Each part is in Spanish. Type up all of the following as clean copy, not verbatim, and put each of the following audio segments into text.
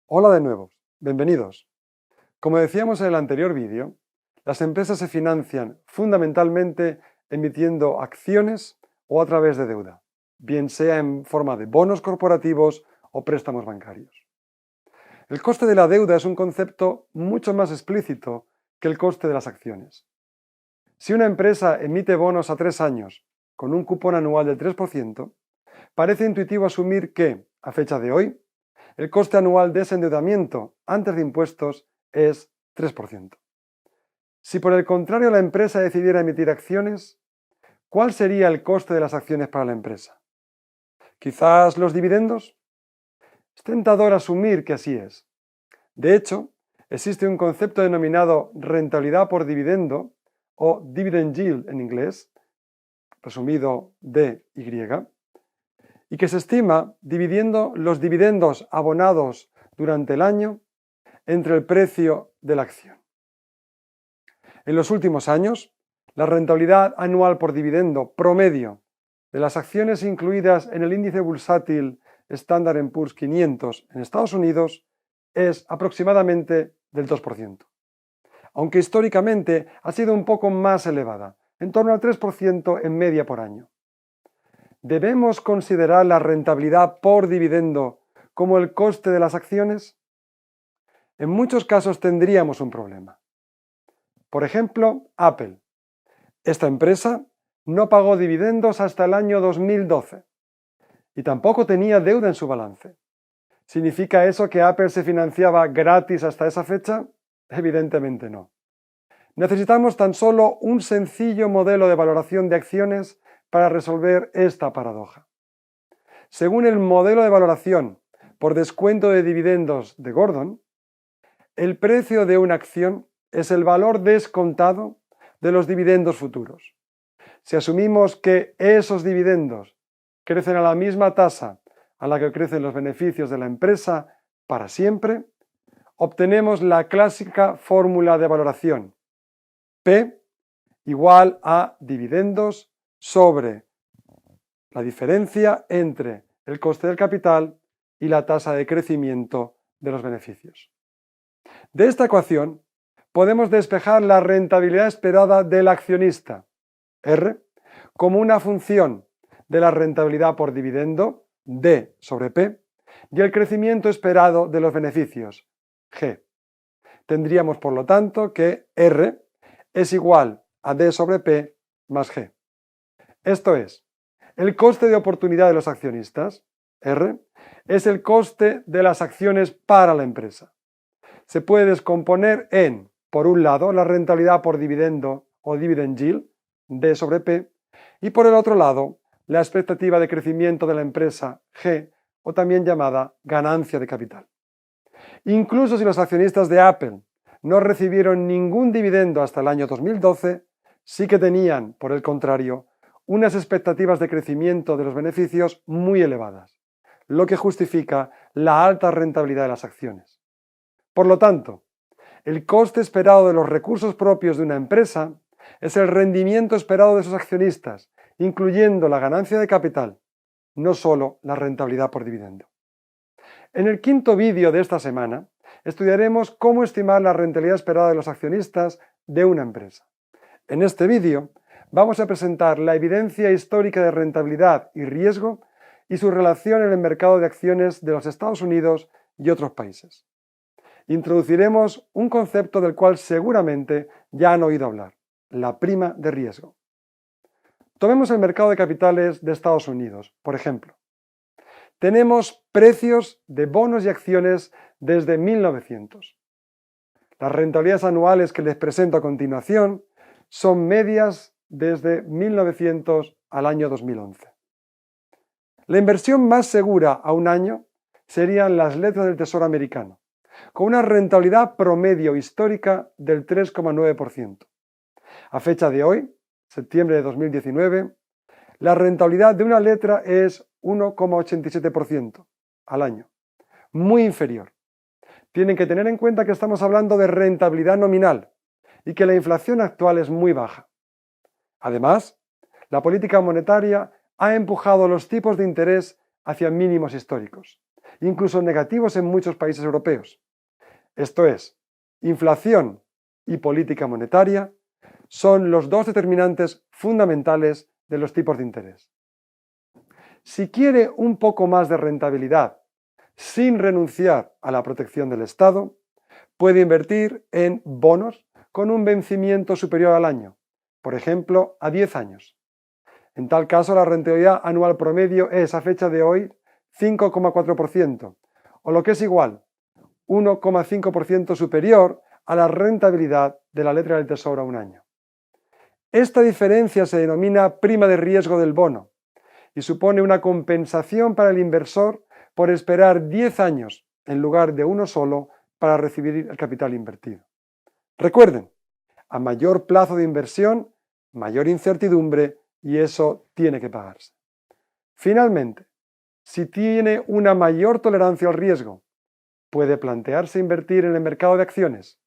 Hola de nuevo, bienvenidos. Como decíamos en el anterior vídeo, las empresas se financian fundamentalmente emitiendo acciones o a través de deuda, bien sea en forma de bonos corporativos o préstamos bancarios. El coste de la deuda es un concepto mucho más explícito que el coste de las acciones. Si una empresa emite bonos a 3 años con un cupón anual del 3%, parece intuitivo asumir que, a fecha de hoy, el coste anual de ese endeudamiento antes de impuestos es 3%. Si por el contrario la empresa decidiera emitir acciones, ¿cuál sería el coste de las acciones para la empresa? ¿Quizás los dividendos? Es tentador asumir que así es. De hecho, existe un concepto denominado rentabilidad por dividendo o dividend yield en inglés, resumido DY, y que se estima dividiendo los dividendos abonados durante el año entre el precio de la acción. En los últimos años, la rentabilidad anual por dividendo promedio de las acciones incluidas en el índice bursátil Standard & Poor's 500 en Estados Unidos es aproximadamente del 2%, aunque históricamente ha sido un poco más elevada, en torno al 3% en media por año. ¿Debemos considerar la rentabilidad por dividendo como el coste de las acciones? En muchos casos tendríamos un problema. Por ejemplo, Apple. Esta empresa no pagó dividendos hasta el año 2012 y tampoco tenía deuda en su balance. ¿Significa eso que Apple se financiaba gratis hasta esa fecha? Evidentemente no. Necesitamos tan solo un sencillo modelo de valoración de acciones para resolver esta paradoja. Según el modelo de valoración por descuento de dividendos de Gordon, el precio de una acción es el valor descontado de los dividendos futuros. Si asumimos que esos dividendos crecen a la misma tasa a la que crecen los beneficios de la empresa para siempre, obtenemos la clásica fórmula de valoración: P igual a dividendos sobre la diferencia entre el coste del capital y la tasa de crecimiento de los beneficios. De esta ecuación podemos despejar la rentabilidad esperada del accionista, R, como una función de la rentabilidad por dividendo, D sobre P, y el crecimiento esperado de los beneficios, G. Tendríamos, por lo tanto, que R es igual a D sobre P más G. Esto es, el coste de oportunidad de los accionistas, R, es el coste de las acciones para la empresa. Se puede descomponer en, por un lado, la rentabilidad por dividendo o dividend yield, D sobre P, y por el otro lado, la expectativa de crecimiento de la empresa, G, o también llamada ganancia de capital. Incluso si los accionistas de Apple no recibieron ningún dividendo hasta el año 2012, sí que tenían, por el contrario, unas expectativas de crecimiento de los beneficios muy elevadas, lo que justifica la alta rentabilidad de las acciones. Por lo tanto, el coste esperado de los recursos propios de una empresa es el rendimiento esperado de sus accionistas, incluyendo la ganancia de capital, no solo la rentabilidad por dividendo. En el quinto vídeo de esta semana, estudiaremos cómo estimar la rentabilidad esperada de los accionistas de una empresa. En este vídeo vamos a presentar la evidencia histórica de rentabilidad y riesgo y su relación en el mercado de acciones de los Estados Unidos y otros países. Introduciremos un concepto del cual seguramente ya han oído hablar: la prima de riesgo. Tomemos el mercado de capitales de Estados Unidos, por ejemplo. Tenemos precios de bonos y acciones desde 1900. Las rentabilidades anuales que les presento a continuación son medias desde 1900 al año 2011. La inversión más segura a un año serían las letras del Tesoro americano, con una rentabilidad promedio histórica del 3,9%. A fecha de hoy, septiembre de 2019, la rentabilidad de una letra es 1,87% al año, muy inferior. Tienen que tener en cuenta que estamos hablando de rentabilidad nominal y que la inflación actual es muy baja. Además, la política monetaria ha empujado los tipos de interés hacia mínimos históricos, incluso negativos en muchos países europeos. Esto es, inflación y política monetaria son los dos determinantes fundamentales de los tipos de interés. Si quiere un poco más de rentabilidad sin renunciar a la protección del Estado, puede invertir en bonos con un vencimiento superior al año, por ejemplo, a 10 años. En tal caso, la rentabilidad anual promedio es, a fecha de hoy, 5,4%, o lo que es igual, 1,5% superior a la rentabilidad de la letra del Tesoro a un año. Esta diferencia se denomina prima de riesgo del bono y supone una compensación para el inversor por esperar 10 años en lugar de uno solo para recibir el capital invertido. Recuerden, a mayor plazo de inversión, mayor incertidumbre y eso tiene que pagarse. Finalmente, si tiene una mayor tolerancia al riesgo, puede plantearse invertir en el mercado de acciones.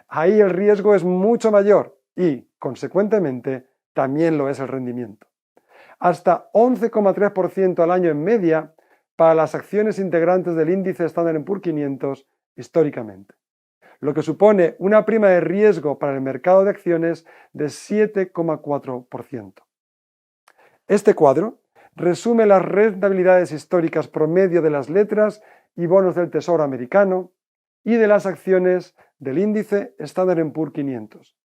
Ahí el riesgo es mucho mayor y, consecuentemente, también lo es el rendimiento. Hasta 11,3% al año en media para las acciones integrantes del índice Standard & Poor's 500 históricamente, lo que supone una prima de riesgo para el mercado de acciones de 7,4%. Este cuadro resume las rentabilidades históricas promedio de las letras y bonos del Tesoro americano y de las acciones del índice Standard & Poor's 500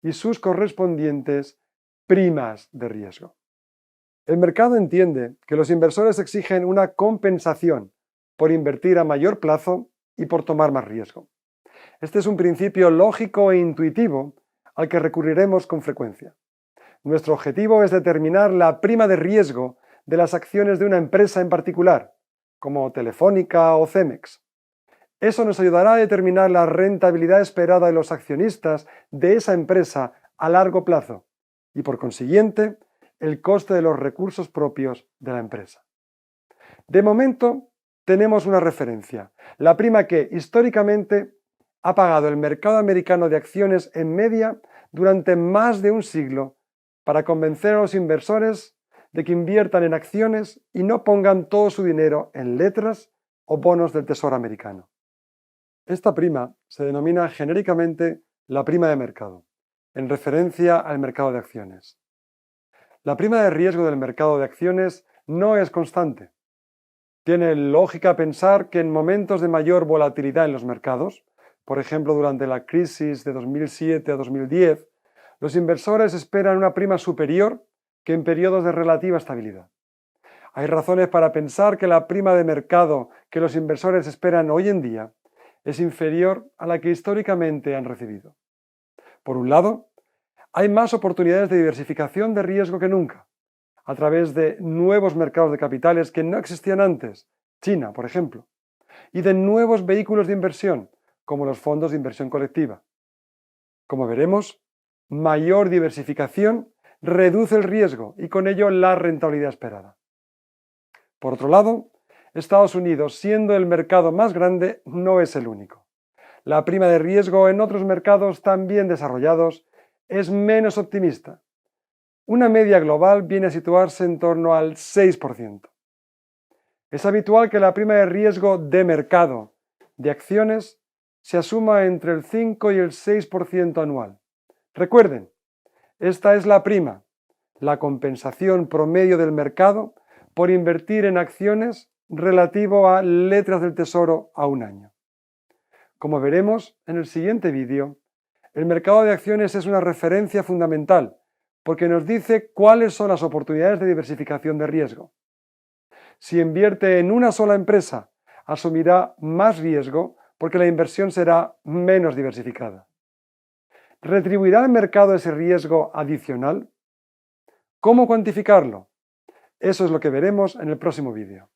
y sus correspondientes primas de riesgo. El mercado entiende que los inversores exigen una compensación por invertir a mayor plazo y por tomar más riesgo. Este es un principio lógico e intuitivo al que recurriremos con frecuencia. Nuestro objetivo es determinar la prima de riesgo de las acciones de una empresa en particular, como Telefónica o Cemex. Eso nos ayudará a determinar la rentabilidad esperada de los accionistas de esa empresa a largo plazo y, por consiguiente, el coste de los recursos propios de la empresa. De momento, tenemos una referencia, la prima que históricamente ha pagado el mercado americano de acciones en media durante más de un siglo para convencer a los inversores de que inviertan en acciones y no pongan todo su dinero en letras o bonos del Tesoro americano. Esta prima se denomina genéricamente la prima de mercado, en referencia al mercado de acciones. La prima de riesgo del mercado de acciones no es constante. Tiene lógica pensar que en momentos de mayor volatilidad en los mercados, por ejemplo durante la crisis de 2007 a 2010, los inversores esperan una prima superior que en periodos de relativa estabilidad. Hay razones para pensar que la prima de mercado que los inversores esperan hoy en día es inferior a la que históricamente han recibido. Por un lado, hay más oportunidades de diversificación de riesgo que nunca, a través de nuevos mercados de capitales que no existían antes, China, por ejemplo, y de nuevos vehículos de inversión, como los fondos de inversión colectiva. Como veremos, mayor diversificación reduce el riesgo y con ello la rentabilidad esperada. Por otro lado, Estados Unidos, siendo el mercado más grande, no es el único. La prima de riesgo en otros mercados también desarrollados es menos optimista. Una media global viene a situarse en torno al 6%. Es habitual que la prima de riesgo de mercado de acciones se asuma entre el 5 y el 6% anual. Recuerden, esta es la prima, la compensación promedio del mercado por invertir en acciones relativo a letras del Tesoro a un año. Como veremos en el siguiente vídeo, el mercado de acciones es una referencia fundamental porque nos dice cuáles son las oportunidades de diversificación de riesgo. Si invierte en una sola empresa, asumirá más riesgo porque la inversión será menos diversificada. ¿Retribuirá el mercado ese riesgo adicional? ¿Cómo cuantificarlo? Eso es lo que veremos en el próximo vídeo.